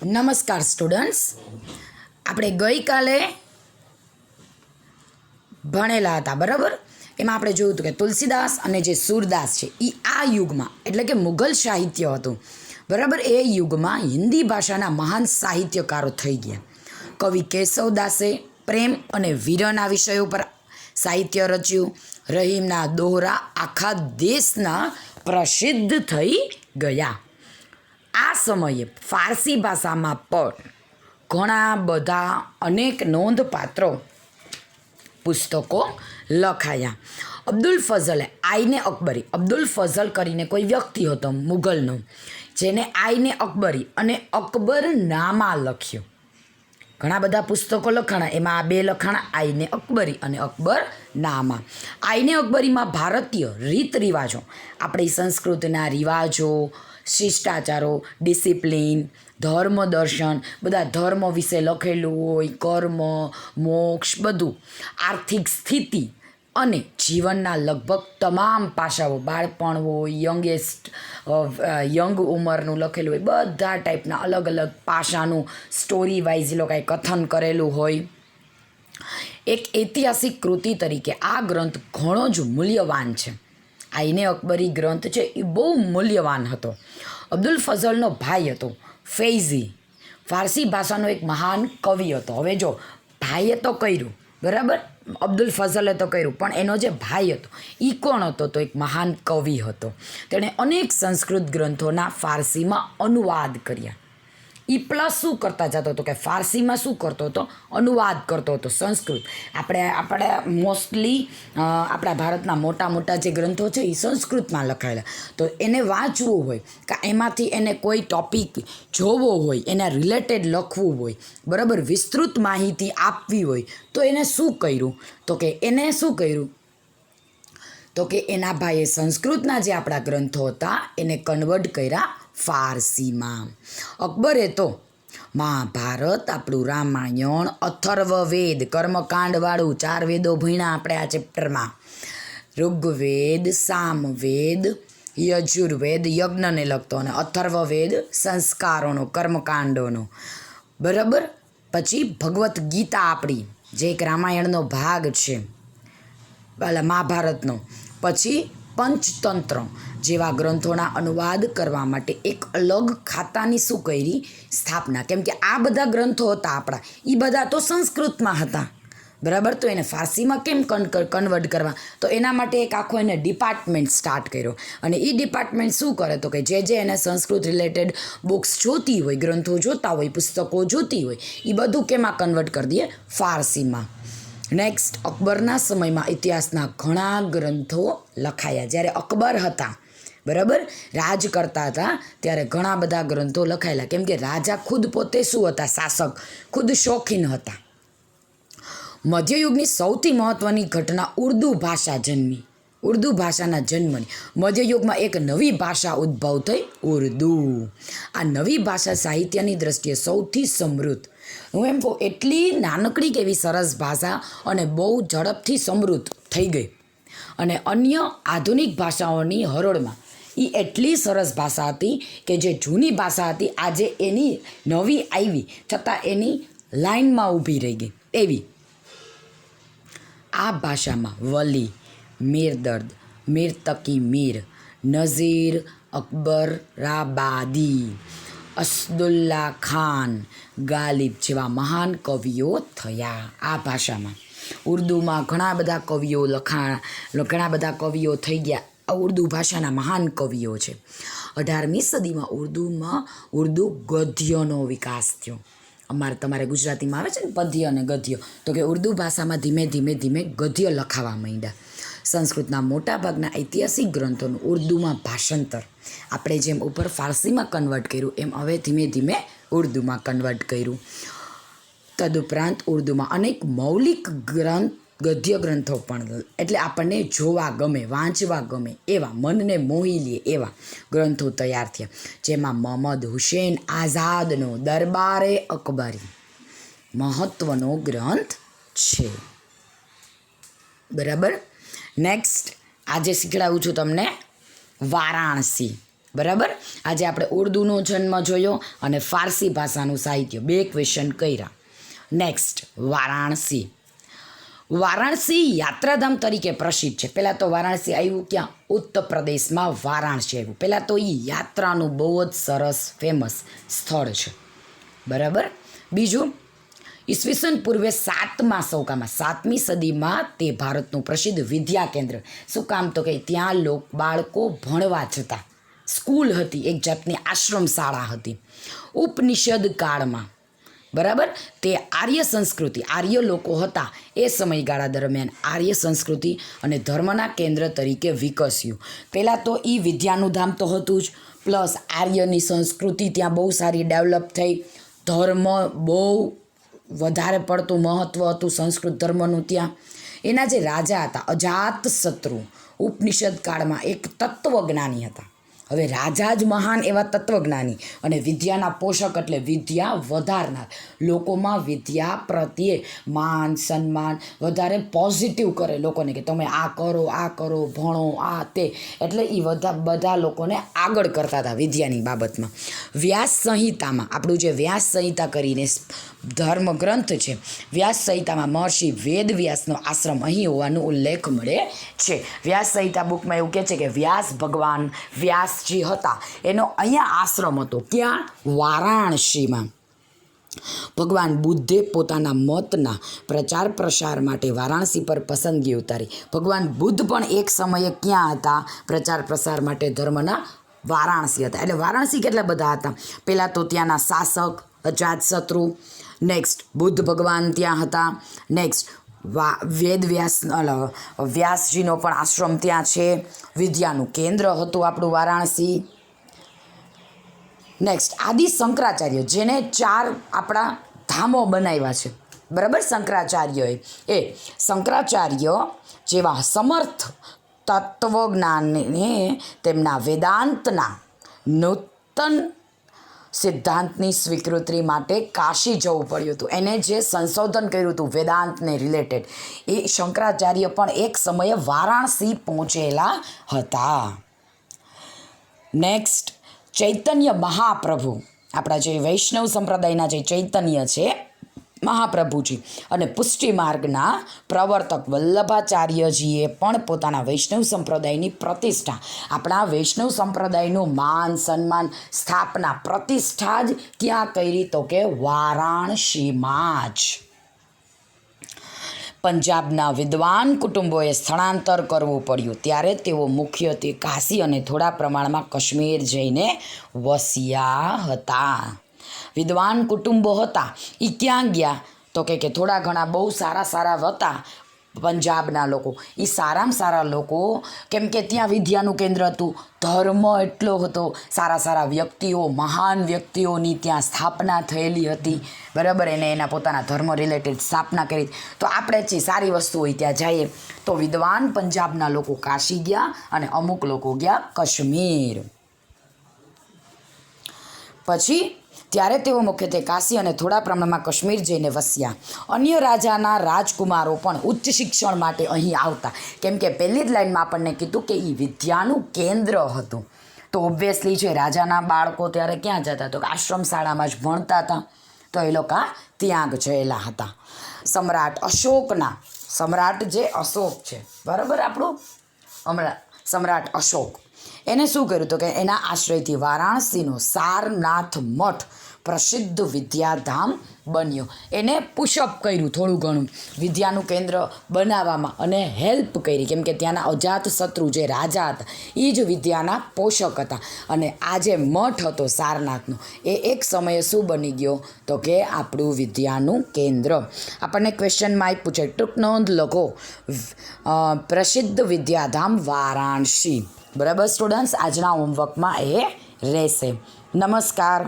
નમસ્કાર સ્ટુડન્ટ્સ, આપણે ગઈકાલે ભણેલા હતા બરાબર. એમાં આપણે જોયું હતું કે તુલસીદાસ અને જે સૂરદાસ છે એ આ યુગમાં એટલે કે મુઘલ સાહિત્ય હતું બરાબર. એ યુગમાં હિન્દી ભાષાના મહાન સાહિત્યકારો થઈ ગયા. કવિ કેશવદાસે પ્રેમ અને વીરના વિષયો પર સાહિત્ય રચ્યું. રહીમના દોહરા આખા દેશના પ્રસિદ્ધ થઈ ગયા. આ સમયે ફારસી ભાષામાં પણ ઘણા બધા અનેક નોંધપાત્ર પુસ્તકો લખાયા. અબ્દુલ ફઝલે આઈને અકબરી, અબ્દુલ ફઝલ કરીને કોઈ વ્યક્તિ હતો મુઘલનો, જેને આઈને અકબરી અને અકબરનામા લખ્યો. ઘણા બધા પુસ્તકો લખાણા, એમાં આ બે લખાણા, આઈને અકબરી અને અકબરનામા. આઈને અકબરીમાં ભારતીય રીત રિવાજો, આપણી સંસ્કૃતિના રિવાજો, શિષ્ટાચારો, ડિસિપ્લિન, ધર્મ દર્શન, બધા ધર્મ વિશે લખેલું હોય, કર્મ, મોક્ષ, બધું, આર્થિક સ્થિતિ અને જીવનના લગભગ તમામ પાસાઓ, બાળપણ હોય, યંગ ઉંમરનું લખેલું હોય, બધા ટાઈપના અલગ અલગ પાસાનું સ્ટોરી વાઇઝ લોકોએ કથન કરેલું હોય. એક ઐતિહાસિક કૃતિ તરીકે આ ગ્રંથ ઘણો જ મૂલ્યવાન છે. આઈને અકબરી ગ્રંથ છે એ બહુ મૂલ્યવાન હતો. અબ્દુલ ફઝલનો ભાઈ હતો ફૈઝી, ફારસી ભાષાનો એક મહાન કવિ હતો. હવે જો ભાઈએ તો કર્યું બરાબર, અબ્દુલ ફઝલે તો કર્યું, પણ એનો જે ભાઈ હતો એ કોણ હતો? તો એક મહાન કવિ હતો. તેણે અનેક સંસ્કૃત ગ્રંથોના ફારસીમાં અનુવાદ કર્યા. એ પ્લસ શું કરતા જતો હતો કે ફારસીમાં શું કરતો હતો? અનુવાદ કરતો હતો સંસ્કૃત. આપણે મોસ્ટલી આપણા ભારતના મોટા મોટા જે ગ્રંથો છે એ સંસ્કૃતમાં લખાયેલા. તો એને વાંચવું હોય કે એમાંથી એને કોઈ ટૉપિક જોવો હોય, એના રિલેટેડ લખવું હોય બરાબર, વિસ્તૃત માહિતી આપવી હોય, તો એને શું કર્યું? તો કે એના ભાઈએ સંસ્કૃતના જે આપણા ગ્રંથો હતા એને કન્વર્ટ કર્યા ફારસીમાં. અકબરે તો મહાભારત, આપણું રામાયણ, અથર્વવેદ, કર્મકાંડવાળું 4 વેદો ભણ્યા આપણે આ ચેપ્ટરમાં, ઋગ્વેદ, સામવેદ, યજુર્વેદ યજ્ઞને લગતો, અને અથર્વવેદ સંસ્કારોનો, કર્મકાંડોનો બરાબર. પછી ભગવદ્ ગીતા આપણી જે એક રામાયણનો ભાગ છે, મહાભારતનો. પછી પંચતંત્ર જેવા ગ્રંથોના અનુવાદ કરવા માટે એક અલગ ખાતાની શું કરી? સ્થાપના. કેમ કે આ બધા ગ્રંથો હતા આપણા, એ બધા તો સંસ્કૃતમાં હતા બરાબર. તો એને ફારસીમાં કેમ કન્વર્ટ કરવા? તો એના માટે એક આખો એને ડિપાર્ટમેન્ટ સ્ટાર્ટ કર્યો. અને એ ડિપાર્ટમેન્ટ શું કરે? તો કે જે એને સંસ્કૃત રિલેટેડ બુક્સ જોતી હોય, ગ્રંથો જોતા હોય, પુસ્તકો જોતી હોય, એ બધું કેમાં કન્વર્ટ કરી દે? ફારસીમાં. નેક્સ્ટ, અકબરના સમયમાં ઇતિહાસના ઘણા ગ્રંથો લખાયા. જ્યારે અકબર હતા બરાબર, રાજ કરતા હતા, ત્યારે ઘણા બધા ગ્રંથો લખાયેલા. કેમ કે રાજા ખુદ પોતે શું હતા? શાસક, ખુદ શોખીન હતા. મધ્યયુગની સૌથી મહત્ત્વની ઘટના ઉર્દુ ભાષા જન્મી. ઉર્દુ ભાષાના જન્મની મધ્યયુગમાં એક નવી ભાષા ઉદ્ભવ થઈ, ઉર્દુ. આ નવી ભાષા સાહિત્યની દ્રષ્ટિએ સૌથી સમૃદ્ધ, હું એમ કહું એટલી નાનકડી કેવી સરસ ભાષા, અને બહુ ઝડપથી સમૃદ્ધ થઈ ગઈ. અને અન્ય આધુનિક ભાષાઓની હરોળમાં એ એટલી સરસ ભાષા હતી કે જે જૂની ભાષા હતી આજે એની નવી આવી છતાં એની લાઇનમાં ઊભી રહી ગઈ એવી. આ ભાષામાં વલી, મીરદર્દ, મીર તકી મીર, નઝીર અકબરાબાદી, અસદુલ્લા ખાન, ગાલિબ જેવા મહાન કવિઓ થયા. આ ભાષામાં ઉર્દુમાં ઘણા બધા કવિઓ ઘણા બધા કવિઓ થઈ ગયા. આ ઉર્દુ ભાષાના મહાન કવિઓ છે. 18મી સદીમાં ઉર્દુ ગદ્યનો વિકાસ થયો. તમારે ગુજરાતીમાં આવે છે ને પદ્ય અને ગદ્ય, તો કે ઉર્દુ ભાષામાં ધીમે ધીમે ગદ્ય લખાવા માંડ્યા. સંસ્કૃતના મોટાભાગના ઐતિહાસિક ગ્રંથોનું ઉર્દુમાં ભાષાંતર, આપણે જેમ ઉપર ફારસીમાં કન્વર્ટ કર્યું એમ હવે ધીમે ધીમે ઉર્દુમાં કન્વર્ટ કર્યું. તદુપરાંત ઉર્દુમાં અનેક મૌલિક ગદ્ય ગ્રંથો પણ, એટલે આપણને જોવા ગમે, વાંચવા ગમે એવા, મનને મોહી લે એવા ગ્રંથો તૈયાર થયા. જેમાં મોહમ્મદ હુસૈન આઝાદનો દરબારે અકબરી મહત્ત્વનો ગ્રંથ છે બરાબર. નેક્સ્ટ આજે શીખડાવું છું તમને વારાણસી. બરાબર. આજે આપણે ઉર્દૂનો જન્મ જોયો અને ફારસી ભાષાનું સાહિત્ય, 2 ક્વેશ્ચન કર્યા. નેક્સ્ટ, વારાણસી. વારાણસી યાત્રાધામ તરીકે પ્રસિદ્ધ છે. પહેલાં તો વારાણસી આવ્યું ક્યાં? ઉત્તર પ્રદેશમાં વારાણસી આવ્યું. પહેલાં તો એ યાત્રાનું બહુ જ સરસ ફેમસ સ્થળ છે. બરાબર. બીજું, ઈસવીસન પૂર્વે 7મા સૌકામાં 7મી સદીમાં તે ભારતનું પ્રસિદ્ધ વિદ્યા કેન્દ્ર. શું કામ? તો કે ત્યાં બાળકો ભણવા જતા. સ્કૂલ હતી, એક જાતની આશ્રમ શાળા હતી. ઉપનિષદ કાળમાં, બરાબર, તે આર્ય સંસ્કૃતિ, આર્ય લોકો હતા એ સમયગાળા દરમિયાન આર્ય સંસ્કૃતિ અને ધર્મના કેન્દ્ર તરીકે વિકસ્યું. પહેલાં તો એ વિદ્યાનું ધામ તો હતું જ, પ્લસ આર્યની સંસ્કૃતિ ત્યાં બહુ સારી ડેવલપ થઈ. ધર્મ બહુ વધારે પડતું મહત્ત્વ હતું સંસ્કૃત ધર્મનું ત્યાં. એના જે રાજા હતા અજાતશત્રુ, ઉપનિષદ કાળમાં એક તત્વજ્ઞાની હતા. હવે રાજા જ મહાન એવા તત્વજ્ઞાની અને વિદ્યાના પોષક એટલે વિદ્યા વધારનાર, લોકોમાં વિદ્યા પ્રત્યે માન સન્માન વધારે પોઝિટિવ કરે લોકોને કે તમે આ કરો ભણો આ તે, એટલે એ બધા લોકોને આગળ કરતા હતા વિદ્યાની બાબતમાં. વ્યાસ સંહિતામાં, આપણું જે વ્યાસ સંહિતા કરીને ધર્મગ્રંથ છે, વ્યાસ સંહિતામાં મહર્ષિ વેદવ્યાસનો આશ્રમ અહીં હોવાનો ઉલ્લેખ મળે છે. વ્યાસ સંહિતા બુકમાં એવું કહે છે કે ભગવાન વ્યાસજી હતા એનો અહીંયા આશ્રમ હતો. ક્યાં? વારાણસીમાં. ભગવાન બુદ્ધે પોતાના મતના પ્રચાર પ્રસાર માટે વારાણસી પર પસંદગી ઉતારી. ભગવાન બુદ્ધ પણ એક સમયે ક્યાં હતા? પ્રચાર પ્રસાર માટે ધર્મના વારાણસી હતા. એટલે વારાણસી કેટલા બધા હતા? પહેલાં તો ત્યાંના શાસક અજાતશત્રુ, નેક્સ્ટ બુદ્ધ ભગવાન ત્યાં હતા, નેક્સ્ટ વ્યાસજીનો પણ આશ્રમ ત્યાં છે, વિદ્યાનું કેન્દ્ર હતું આપણું વારાણસી. નેક્સ્ટ, આદિ શંકરાચાર્ય, જેને 4 આપણા ધામો બનાવ્યા છે, બરાબર. શંકરાચાર્યએ શંકરાચાર્ય જેવા સમર્થ તત્વજ્ઞાનને તેમના વેદાંતના નૂતન સિદ્ધાંતની સ્વીકૃતિ માટે કાશી જવું પડ્યું હતું. એને જે સંશોધન કર્યું હતું વેદાંતને રિલેટેડ, એ શંકરાચાર્ય પણ એક સમયે વારાણસી પહોંચેલા હતા. નેક્સ્ટ, ચૈતન્ય મહાપ્રભુ, આપણા જે વૈષ્ણવ સંપ્રદાયના જે ચૈતન્ય છે મહાપ્રભુજી અને પુષ્ટિ માર્ગના પ્રવર્તક વલ્લભાચાર્યજીએ પણ પોતાના વૈષ્ણવ સંપ્રદાયની પ્રતિષ્ઠા, આપણા વૈષ્ણવ સંપ્રદાયનું માન સન્માન સ્થાપના પ્રતિષ્ઠા જ ક્યાં કરી? તો કે વારાણસીમાં જ. પંજાબના વિદ્વાન કુટુંબોએ સ્થળાંતર કરવું પડ્યું ત્યારે તેઓ મુખ્યત્વે કાશી અને થોડા પ્રમાણમાં કાશ્મીર જઈને વસ્યા હતા. વિદ્વાન કુટુંબો હતા એ ક્યાં ગયા? તો કે થોડા ઘણા બહુ સારા હતા પંજાબના લોકો. એ સારામાં સારા લોકો, કેમ કે ત્યાં વિદ્યાનું કેન્દ્ર હતું, ધર્મ એટલો હતો, સારા વ્યક્તિઓ, મહાન વ્યક્તિઓની ત્યાં સ્થાપના થયેલી હતી, બરાબર. એને એના પોતાના ધર્મ રિલેટેડ સ્થાપના કરી. તો આપણે જે સારી વસ્તુ હોય ત્યાં જઈએ. તો વિદ્વાન પંજાબના લોકો કાશી ગયા અને અમુક લોકો ગયા કાશ્મીર. પછી ત્યારે તેઓ મુખ્યત્વે કાશી અને થોડા પ્રમાણમાં કાશ્મીર જઈને વસ્યા. અન્ય રાજાના રાજકુમારો પણ ઉચ્ચ શિક્ષણ માટે અહીં આવતા, કેમ કે પહેલી જ લાઈનમાં આપણને કીધું કે એ વિદ્યાનું કેન્દ્ર હતું. તો ઓબ્વિયસલી છે રાજાના બાળકો ત્યારે ક્યાં જતા? તો આશ્રમ શાળામાં જ ભણતા હતા. તો એ લોકો ત્યાં ગયેલા હતા. સમ્રાટ જે અશોક છે, બરાબર, આપણું સમ્રાટ અશોક, એને શું કર્યું? તો કે એના આશ્રયથી વારાણસીનો સારનાથ મઠ પ્રસિદ્ધ વિદ્યાધામ બન્યો. એને પુશઅપ કર્યું થોડું ઘણું વિદ્યાનું કેન્દ્ર બનાવવામાં અને હેલ્પ કરી, કેમ કે ત્યાંના અજાતશત્રુ જે રાજા હતા એ જ વિદ્યાના પોષક હતા. અને આ જે મઠ હતો સારનાથનો એ એક સમયે શું બની ગયો? તો કે આપણું વિદ્યાનું કેન્દ્ર. આપણને ક્વેશ્ચનમાં આપ્યું છે, ટૂંક નોંધ લખો, પ્રસિદ્ધ વિદ્યાધામ વારાણસી. બરાબર સ્ટુડન્ટ્સ, આજના હોમવર્કમાં એ રહેશે. નમસ્કાર.